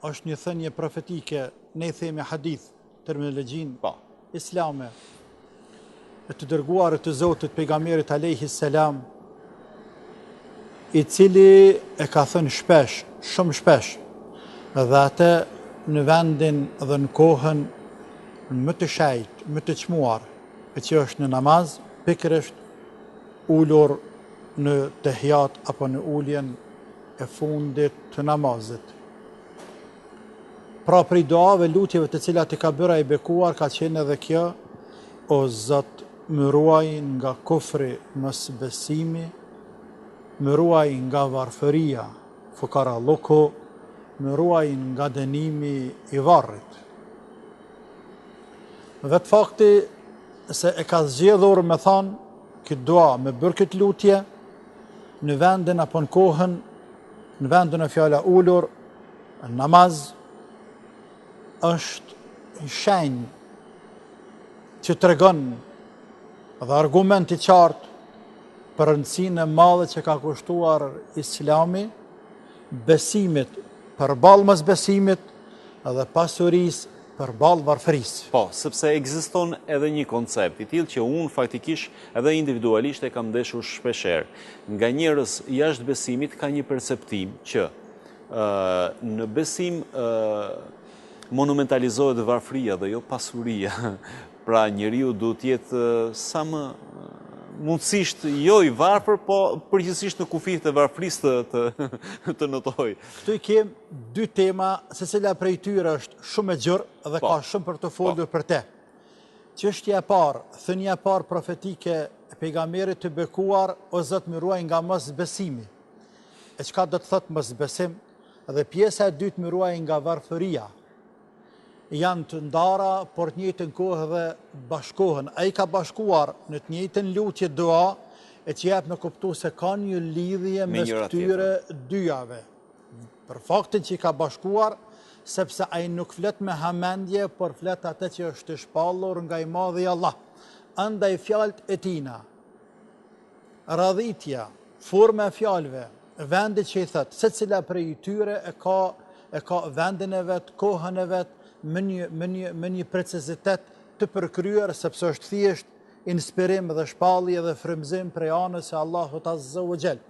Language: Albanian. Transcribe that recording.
është një thënie profetike, ne i themi hadith, terminologjin islame, e të dërguarit të Zotit pejgamberit alayhi salam, i cili e ka thënë shpesh, shumë shpesh, dhe atë në vendin dhe në kohën më të shajt, më të çmuar, e që është në namaz, pikërisht ulur në tehijat apo në uljen e fundit të namazit. Pra prej duave lutjeve të cilat i ka bërë ai bekuar ka qenë edhe kjo: o Zot, më ruaj nga kufri, mos besimi, më ruaj nga varfëria, fukaralluku, më ruaj nga dënimi i varrit. Vetë fakti se e ka zgjedhur me thonë këtë dua, me bërë këtë lutje, në vendin apo në kohën, në vendin e fjala ulur, në namaz, është shenjë që tregon dhe argument i qartë për rëndësinë e madhe që ka kushtuar Islami besimit përballë mosbesimit dhe pasurisë përballë varfërisë. Po, sepse ekziston edhe një koncept i tillë që unë faktikisht edhe individualisht e kam ndeshur shpeshherë. Nga njerëz jashtë besimit ka një perceptim që në besim monumentalizohet varfëria dhe jo pasuria. Pra njeriu duhet të jetë sa më mundësisht jo i varfër, po përgjithsisht në kufijtë e varfërisë të notoj. Këtu i kem dy tema, secila prej tyre është shumë e gjerë dhe ka shumë për të folur për te. Çështja e parë, thënia e parë profetike e pejgamberit të bekuar: o Zot, më ruaj nga mosbesimi. E çka do të thotë mosbesim? Dhe pjesa e dytë, më ruaj nga varfëria. Janë të ndara, por të njëjtën kohë dhe bashkohen. Ai ka bashkuar në të njëjtën lutje dua, e që jep me kuptu se ka një lidhje mes këtyre dyjave. Për faktin që i ka bashkuar, sepse ai nuk flet me hamendje, por flet atë që është i shpallur nga i madhi Allah. Andaj fjalët e tina, radhitja, forma e fjalëve, vendit që i thot, secila prej tyre e ka vendin e vet, kohën e vet, me një precizitet të përkryer, sepse është thjesht inspirim dhe shpallje dhe frymëzim prej anës së Allahut Azza wa Jall.